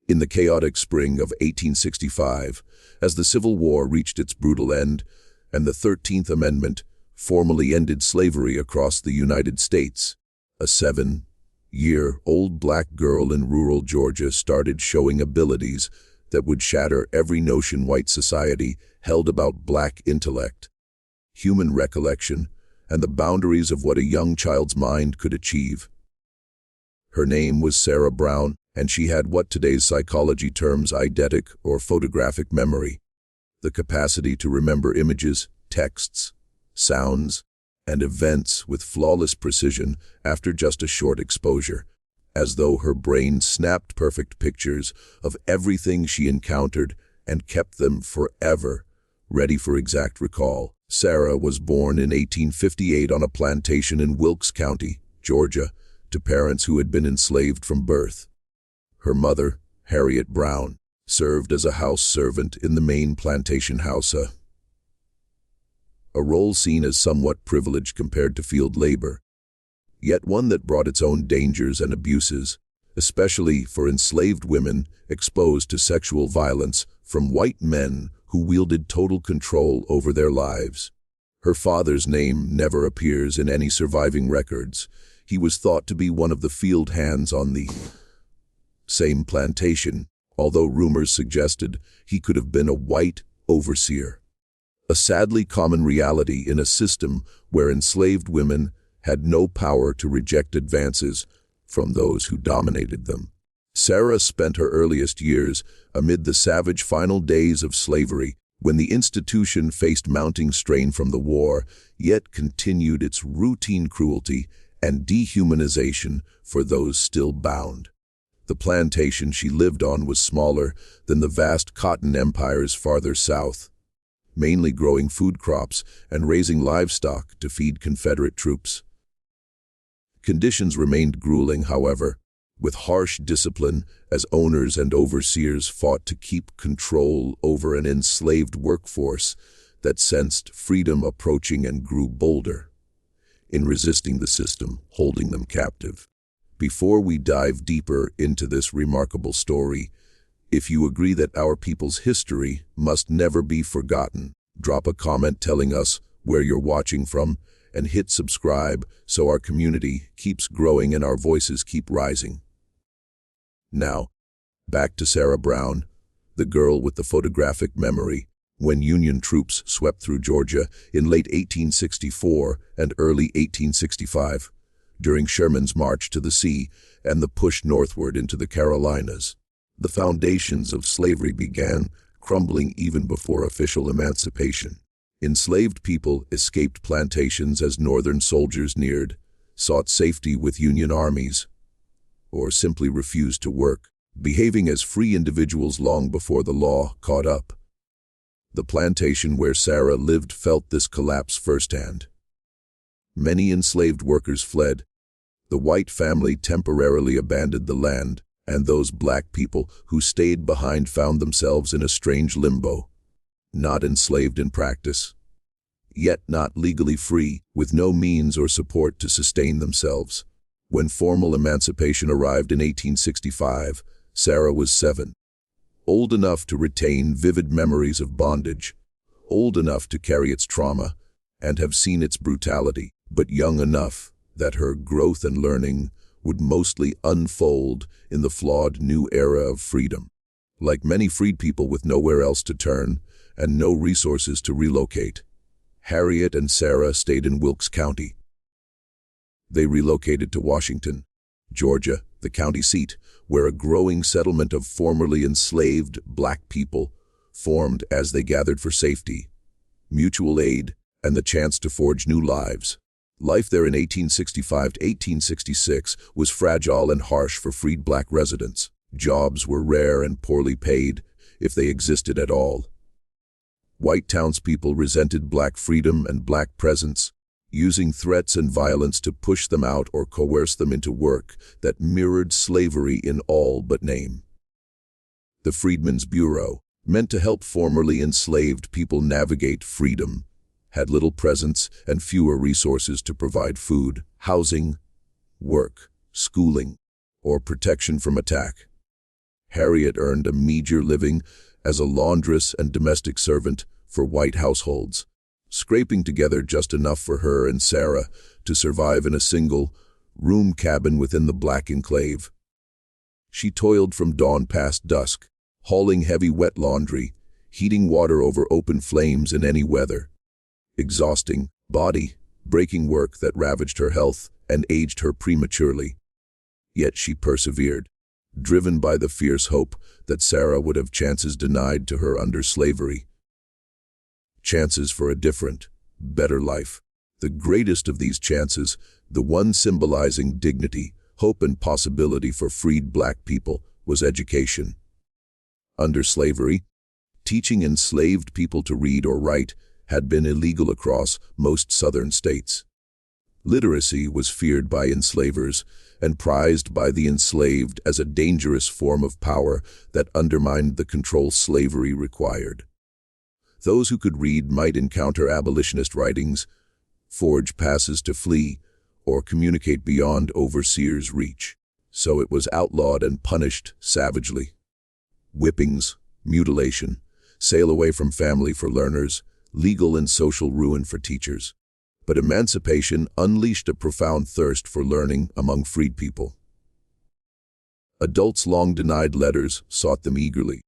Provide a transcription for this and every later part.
In the chaotic spring of 1865, as the Civil War reached its brutal end, and the 13th Amendment formally ended slavery across the United States, a 7-year-old black girl in rural Georgia started showing abilities that would shatter every notion white society held about black intellect, human recollection, and the boundaries of what a young child's mind could achieve. Her name was Sarah Brown, and she had what today's psychology terms eidetic or photographic memory, the capacity to remember images, texts, sounds, and events with flawless precision after just a short exposure, as though her brain snapped perfect pictures of everything she encountered and kept them forever, ready for exact recall. Sarah was born in 1858 on a plantation in Wilkes County, Georgia, to parents who had been enslaved from birth. Her mother, Harriet Brown, served as a house servant in the main plantation house, a role seen as somewhat privileged compared to field labor, yet one that brought its own dangers and abuses, especially for enslaved women exposed to sexual violence from white men who wielded total control over their lives. Her father's name never appears in any surviving records. He was thought to be one of the field hands on the same plantation, although rumors suggested he could have been a white overseer. A sadly common reality in a system where enslaved women had no power to reject advances from those who dominated them. Sarah spent her earliest years amid the savage final days of slavery, when the institution faced mounting strain from the war, yet continued its routine cruelty and dehumanization for those still bound. The plantation she lived on was smaller than the vast cotton empires farther south, mainly growing food crops and raising livestock to feed Confederate troops. Conditions remained grueling, however, with harsh discipline as owners and overseers fought to keep control over an enslaved workforce that sensed freedom approaching and grew bolder in resisting the system holding them captive. Before we dive deeper into this remarkable story, if you agree that our people's history must never be forgotten, drop a comment telling us where you're watching from and hit subscribe so our community keeps growing and our voices keep rising. Now, back to Sarah Brown, the girl with the photographic memory, when Union troops swept through Georgia in late 1864 and early 1865, during Sherman's march to the sea and the push northward into the Carolinas. The foundations of slavery began crumbling even before official emancipation. Enslaved people escaped plantations as Northern soldiers neared, sought safety with Union armies, or simply refused to work, behaving as free individuals long before the law caught up. The plantation where Sarah lived felt this collapse firsthand. Many enslaved workers fled. The white family temporarily abandoned the land, and those black people who stayed behind found themselves in a strange limbo, not enslaved in practice, yet not legally free, with no means or support to sustain themselves. When formal emancipation arrived in 1865, Sarah was 7, old enough to retain vivid memories of bondage, old enough to carry its trauma and have seen its brutality, but young enough that her growth and learning would mostly unfold in the flawed new era of freedom. Like many freed people with nowhere else to turn and no resources to relocate, Harriet and Sarah stayed in Wilkes County. They relocated to Washington, Georgia, the county seat, where a growing settlement of formerly enslaved black people formed as they gathered for safety, mutual aid, and the chance to forge new lives. Life there in 1865 to 1866 was fragile and harsh for freed black residents. Jobs were rare and poorly paid, if they existed at all. White townspeople resented black freedom and black presence, using threats and violence to push them out or coerce them into work that mirrored slavery in all but name. The Freedmen's Bureau, meant to help formerly enslaved people navigate freedom, had little presence and fewer resources to provide food, housing, work, schooling, or protection from attack. Harriet earned a meager living as a laundress and domestic servant for white households, scraping together just enough for her and Sarah to survive in a single-room cabin within the black enclave. She toiled from dawn past dusk, hauling heavy wet laundry, heating water over open flames in any weather. Exhausting, body-breaking work that ravaged her health and aged her prematurely. Yet she persevered, driven by the fierce hope that Sarah would have chances denied to her under slavery. Chances for a different, better life. The greatest of these chances, the one symbolizing dignity, hope, and possibility for freed black people, was education. Under slavery, teaching enslaved people to read or write had been illegal across most southern states. Literacy was feared by enslavers and prized by the enslaved as a dangerous form of power that undermined the control slavery required. Those who could read might encounter abolitionist writings, forge passes to flee, or communicate beyond overseers' reach. So it was outlawed and punished savagely. Whippings, mutilation, sale away from family for learners, legal and social ruin for teachers. But emancipation unleashed a profound thirst for learning among freed people. Adults long denied letters sought them eagerly.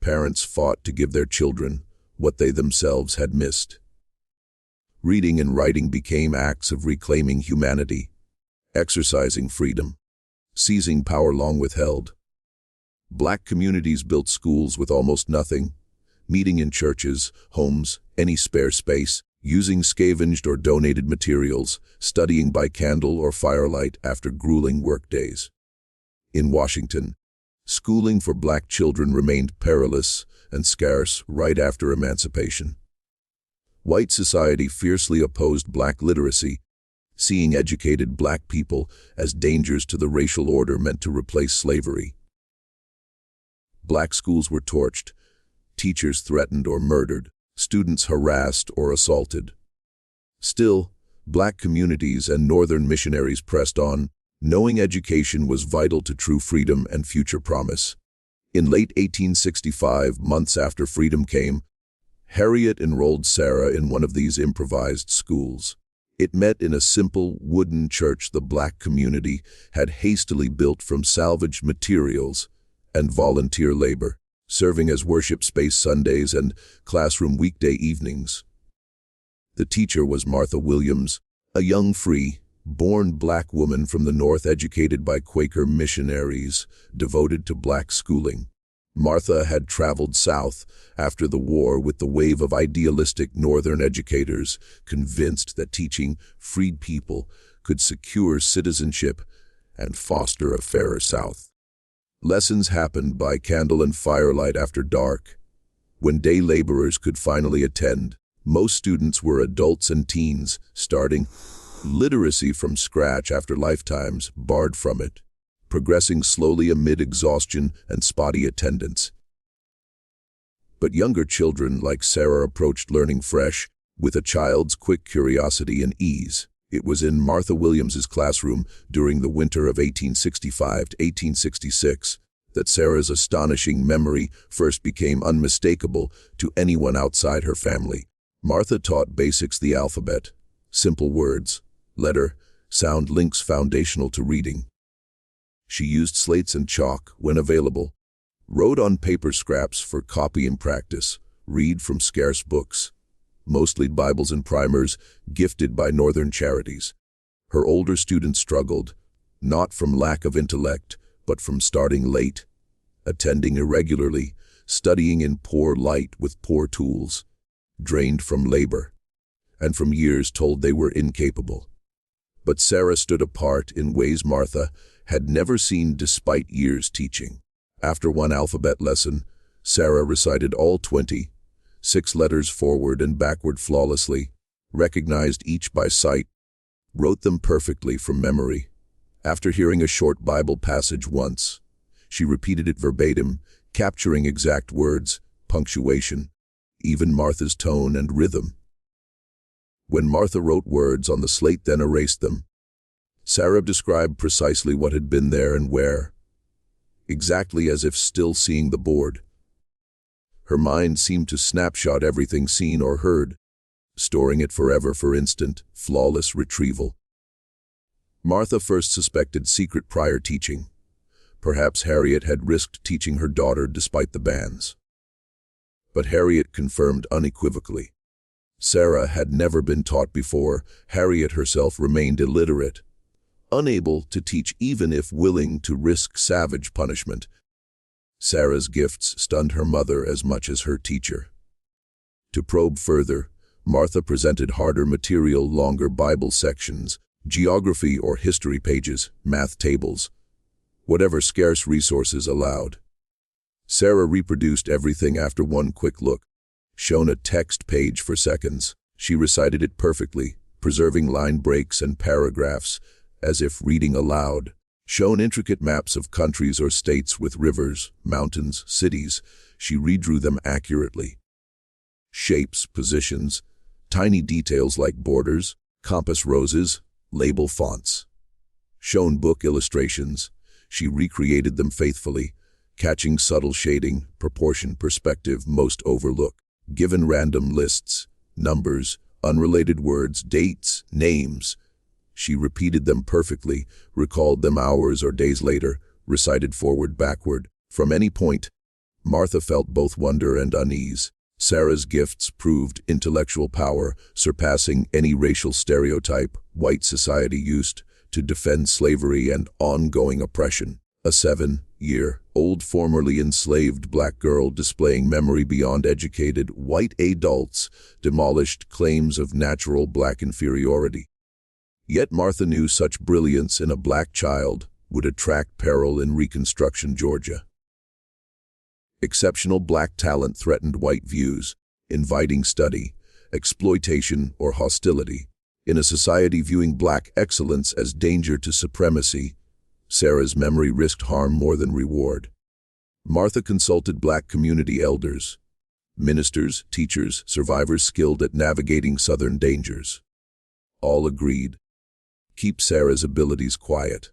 Parents fought to give their children what they themselves had missed. Reading and writing became acts of reclaiming humanity, exercising freedom, seizing power long withheld. Black communities built schools with almost nothing, meeting in churches, homes, any spare space, using scavenged or donated materials, studying by candle or firelight after grueling workdays. In Washington, schooling for black children remained perilous and scarce right after emancipation. White society fiercely opposed black literacy, seeing educated black people as dangers to the racial order meant to replace slavery. Black schools were torched, teachers threatened or murdered, students harassed or assaulted. Still, black communities and northern missionaries pressed on, knowing education was vital to true freedom and future promise. In late 1865, months after freedom came, Harriet enrolled Sarah in one of these improvised schools. It met in a simple wooden church the black community had hastily built from salvaged materials and volunteer labor, serving as worship space Sundays and classroom weekday evenings. The teacher was Martha Williams, a young free-born black woman from the North educated by Quaker missionaries, devoted to black schooling. Martha had traveled south after the war with the wave of idealistic Northern educators, convinced that teaching freed people could secure citizenship and foster a fairer South. Lessons happened by candle and firelight after dark, when day laborers could finally attend. Most students were adults and teens, starting literacy from scratch after lifetimes barred from it, progressing slowly amid exhaustion and spotty attendance. But younger children like Sarah approached learning fresh, with a child's quick curiosity and ease. It was in Martha Williams's classroom during the winter of 1865 to 1866 that Sarah's astonishing memory first became unmistakable to anyone outside her family. Martha taught basics the alphabet, simple words, letter, sound links foundational to reading. She used slates and chalk when available, wrote on paper scraps for copying practice, read from scarce books, mostly Bibles and primers gifted by Northern charities. Her older students struggled, not from lack of intellect, but from starting late, attending irregularly, studying in poor light with poor tools, drained from labor, and from years told they were incapable. But Sarah stood apart in ways Martha had never seen despite years teaching. After one alphabet lesson, Sarah recited all 26 letters forward and backward flawlessly, recognized each by sight, wrote them perfectly from memory. After hearing a short Bible passage once, she repeated it verbatim, capturing exact words, punctuation, even Martha's tone and rhythm. When Martha wrote words on the slate, then erased them, Sarah described precisely what had been there and where. exactly as if still seeing the board. Her mind seemed to snapshot everything seen or heard, storing it forever for instant, flawless retrieval. Martha first suspected secret prior teaching. Perhaps Harriet had risked teaching her daughter despite the bans. But Harriet confirmed unequivocally. Sarah had never been taught before. Harriet herself remained illiterate, unable to teach even if willing to risk savage punishment. Sarah's gifts stunned her mother as much as her teacher. To probe further, Martha presented harder material, longer Bible sections, geography or history pages, math tables, whatever scarce resources allowed. Sarah reproduced everything after one quick look. Shown a text page for seconds, she recited it perfectly, preserving line breaks and paragraphs, as if reading aloud. Shown intricate maps of countries or states with rivers, mountains, cities, she redrew them accurately. Shapes, positions, tiny details like borders, compass roses, label fonts. Shown book illustrations, she recreated them faithfully, catching subtle shading, proportion, perspective most overlook. Given random lists, numbers, unrelated words, dates, names, she repeated them perfectly, recalled them hours or days later, recited forward, backward. From any point, Martha felt both wonder and unease. Sarah's gifts proved intellectual power, surpassing any racial stereotype white society used to defend slavery and ongoing oppression. A 7-year-old formerly enslaved black girl displaying memory beyond educated white adults demolished claims of natural black inferiority. Yet Martha knew such brilliance in a black child would attract peril in Reconstruction Georgia. Exceptional black talent threatened white views, inviting study, exploitation, or hostility. In a society viewing black excellence as danger to supremacy, Sarah's memory risked harm more than reward. Martha consulted black community elders, ministers, teachers, survivors skilled at navigating Southern dangers. All agreed, keep Sarah's abilities quiet.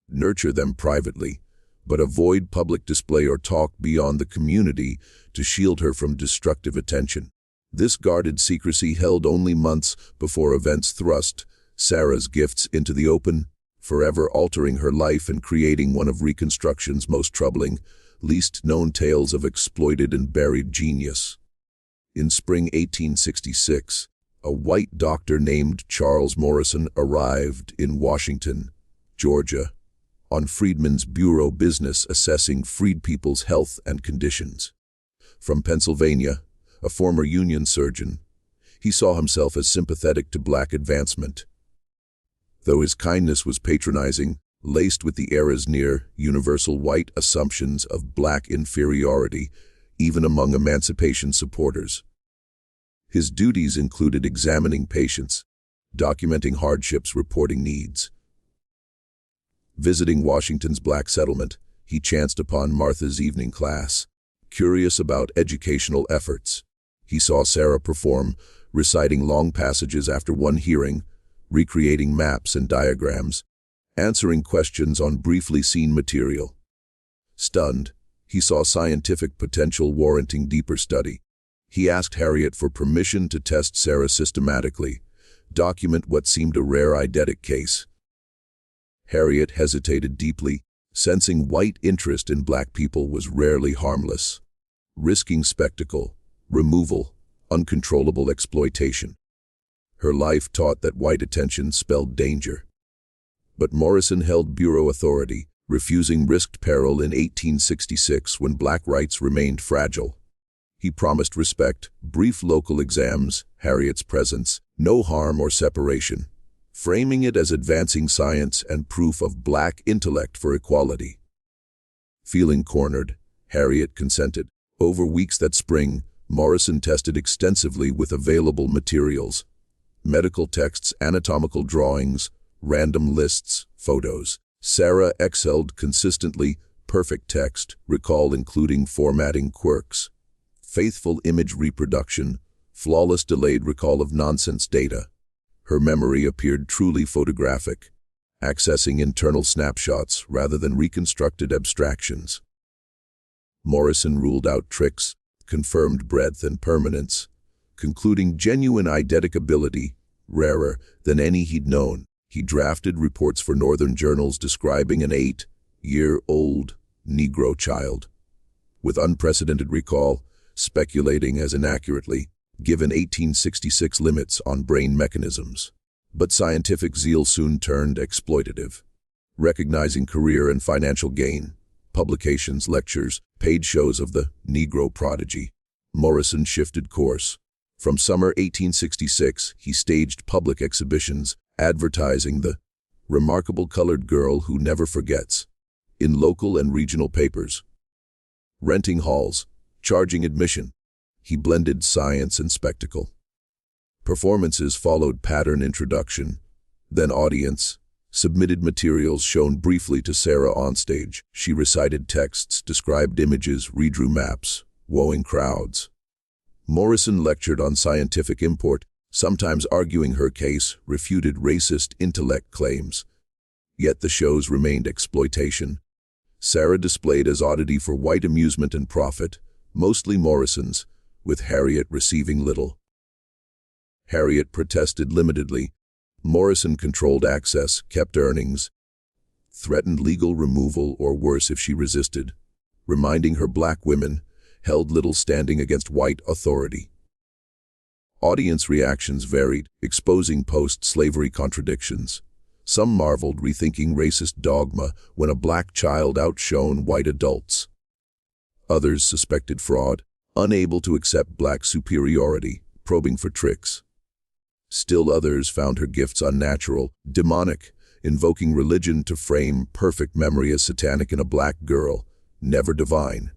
Nurture them privately, but avoid public display or talk beyond the community to shield her from destructive attention. This guarded secrecy held only months before events thrust Sarah's gifts into the open, forever altering her life and creating one of Reconstruction's most troubling, least-known tales of exploited and buried genius. In spring 1866, a white doctor named Charles Morrison arrived in Washington, Georgia, on Freedmen's Bureau business assessing freed people's health and conditions. From Pennsylvania, a former Union surgeon, he saw himself as sympathetic to black advancement. Though his kindness was patronizing, laced with the era's near universal white assumptions of black inferiority, even among emancipation supporters. His duties included examining patients, documenting hardships, reporting needs. Visiting Washington's black settlement, he chanced upon Martha's evening class. Curious about educational efforts, he saw Sarah perform, reciting long passages after one hearing, recreating maps and diagrams, answering questions on briefly seen material. Stunned, he saw scientific potential warranting deeper study. He asked Harriet for permission to test Sarah systematically, document what seemed a rare eidetic case. Harriet hesitated deeply, sensing white interest in black people was rarely harmless. Risking spectacle, removal, uncontrollable exploitation. Her life taught that white attention spelled danger. But Morrison held bureau authority, refusing risked peril in 1866 when black rights remained fragile. He promised respect, brief local exams, Harriet's presence, no harm or separation, framing it as advancing science and proof of black intellect for equality. Feeling cornered, Harriet consented. Over weeks that spring, Morrison tested extensively with available materials: medical texts, anatomical drawings, random lists, photos. Sarah excelled consistently, perfect text, recall including formatting quirks, faithful image reproduction, flawless delayed recall of nonsense data. Her memory appeared truly photographic, accessing internal snapshots rather than reconstructed abstractions. Morrison ruled out tricks, confirmed breadth and permanence, concluding genuine eidetic ability, rarer than any he'd known. He drafted reports for northern journals describing an 8-year-old Negro child, with unprecedented recall, speculating as inaccurately, given 1866 limits on brain mechanisms. But scientific zeal soon turned exploitative. Recognizing career and financial gain, publications, lectures, paid shows of the Negro prodigy, Morrison shifted course. From summer 1866, he staged public exhibitions advertising the remarkable colored girl who never forgets in local and regional papers. Renting halls, charging admission, he blended science and spectacle. Performances followed pattern introduction, then audience, submitted materials shown briefly to Sarah onstage. She recited texts, described images, redrew maps, wowing crowds. Morrison lectured on scientific import, sometimes arguing her case, refuted racist intellect claims. Yet the shows remained exploitation. Sarah displayed as oddity for white amusement and profit, mostly Morrison's, with Harriet receiving little. Harriet protested limitedly. Morrison controlled access, kept earnings, threatened legal removal or worse if she resisted, reminding her black women held little standing against white authority. Audience reactions varied, exposing post-slavery contradictions. Some marveled, rethinking racist dogma when a black child outshone white adults. Others suspected fraud, unable to accept black superiority, probing for tricks. Still others found her gifts unnatural, demonic, invoking religion to frame perfect memory as satanic in a black girl, never divine.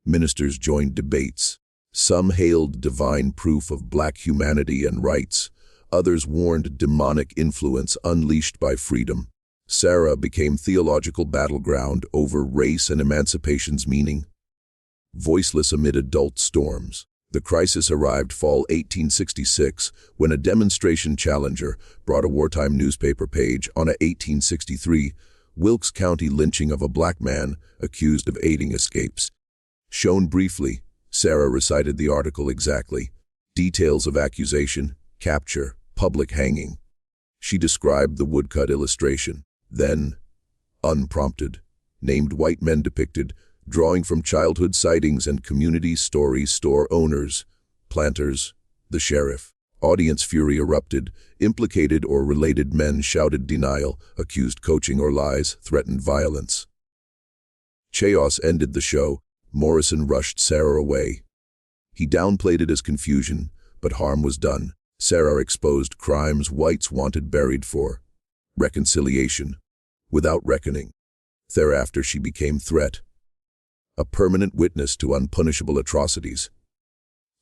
Ministers joined debates. Some hailed divine proof of black humanity and rights. Others warned demonic influence unleashed by freedom. Sarah became theological battleground over race and emancipation's meaning. Voiceless amid adult storms, the crisis arrived fall 1866 when a demonstration challenger brought a wartime newspaper page on a 1863 Wilkes County lynching of a black man accused of aiding escapes. Shown briefly, Sarah recited the article exactly. Details of accusation, capture, public hanging. She described the woodcut illustration. Then, unprompted, named white men depicted, drawing from childhood sightings and community stories, store owners, planters, the sheriff. Audience fury erupted. Implicated or related men shouted denial, accused coaching or lies, threatened violence. Chaos ended the show. Morrison rushed Sarah away. He downplayed it as confusion, but harm was done. Sarah exposed crimes whites wanted buried for reconciliation, without reckoning. Thereafter she became threat, a permanent witness to unpunishable atrocities.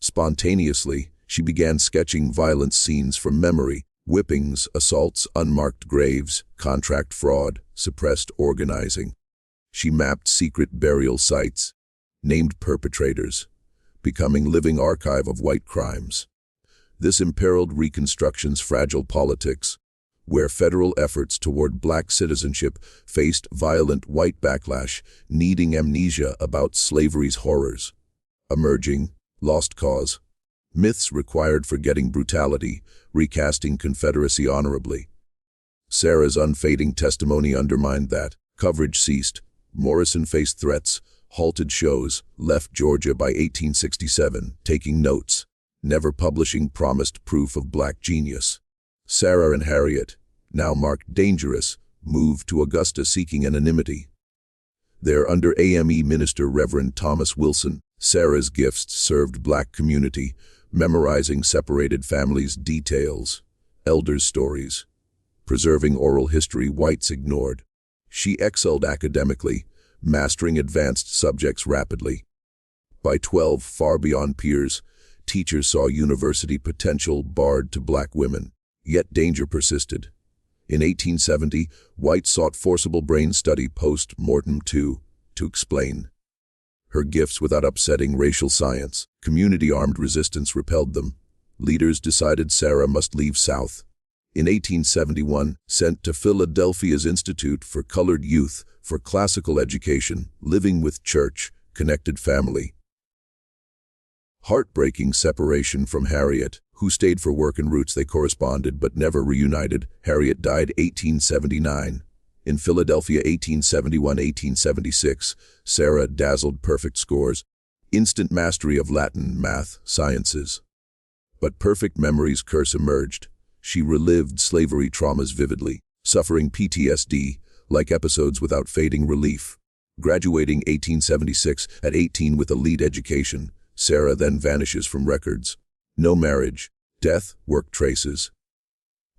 Spontaneously, she began sketching violent scenes from memory: whippings, assaults, unmarked graves, contract fraud, suppressed organizing. She mapped secret burial sites, named perpetrators, becoming living archive of white crimes. This imperiled Reconstruction's fragile politics, where federal efforts toward black citizenship faced violent white backlash, needing amnesia about slavery's horrors. Emerging, lost cause. Myths required forgetting brutality, recasting Confederacy honorably. Sarah's unfading testimony undermined that. Coverage ceased. Morrison faced threats, halted shows, left Georgia by 1867, taking notes, never publishing promised proof of black genius. Sarah and Harriet, now marked dangerous, moved to Augusta seeking anonymity. There, under AME minister Reverend Thomas Wilson, Sarah's gifts served black community, memorizing separated families' details, elders' stories, preserving oral history whites ignored. She excelled academically, mastering advanced subjects rapidly. By 12, far beyond peers, teachers saw university potential barred to black women. Yet danger persisted. In 1870, whites sought forcible brain study post-mortem to explain her gifts without upsetting racial science. Community armed resistance repelled them. Leaders decided Sarah must leave South. In 1871, sent to Philadelphia's Institute for Colored Youth for classical education, living with church-connected family. Heartbreaking separation from Harriet, who stayed for work and roots. They corresponded but never reunited. Harriet died 1879. In Philadelphia 1871-1876, Sarah dazzled perfect scores, instant mastery of Latin, math, sciences. But perfect memory's curse emerged. She relived slavery traumas vividly, suffering PTSD, like episodes without fading relief. Graduating 1876 at 18 with a lead education, Sarah then vanishes from records. No marriage, death, work traces.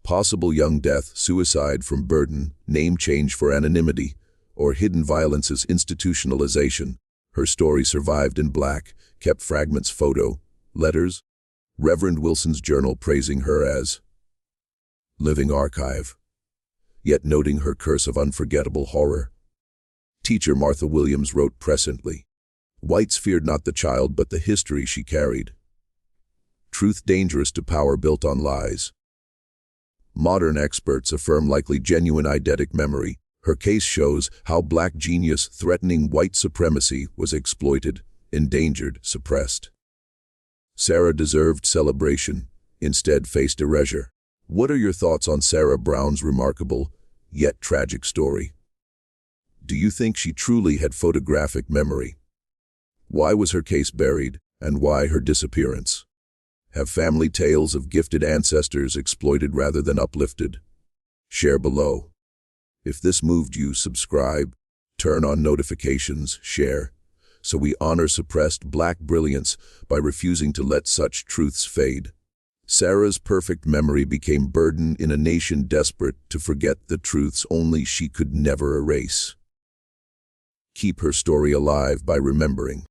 Possible young death, suicide from burden, name change for anonymity, or hidden violence's institutionalization. Her story survived in black, kept fragments, photo, letters. Reverend Wilson's journal praising her as living archive, yet noting her curse of unforgettable horror. Teacher Martha Williams wrote presently, "Whites feared not the child but the history she carried. Truth dangerous to power built on lies." Modern experts affirm likely genuine eidetic memory. Her case shows how black genius threatening white supremacy was exploited, endangered, suppressed. Sarah deserved celebration, instead faced erasure. What are your thoughts on Sarah Brown's remarkable, yet tragic story? Do you think she truly had photographic memory? Why was her case buried, and why her disappearance? Have family tales of gifted ancestors exploited rather than uplifted? Share below. If this moved you, subscribe, turn on notifications, share, so we honor suppressed black brilliance by refusing to let such truths fade. Sarah's perfect memory became burden in a nation desperate to forget the truths only she could never erase. Keep her story alive by remembering.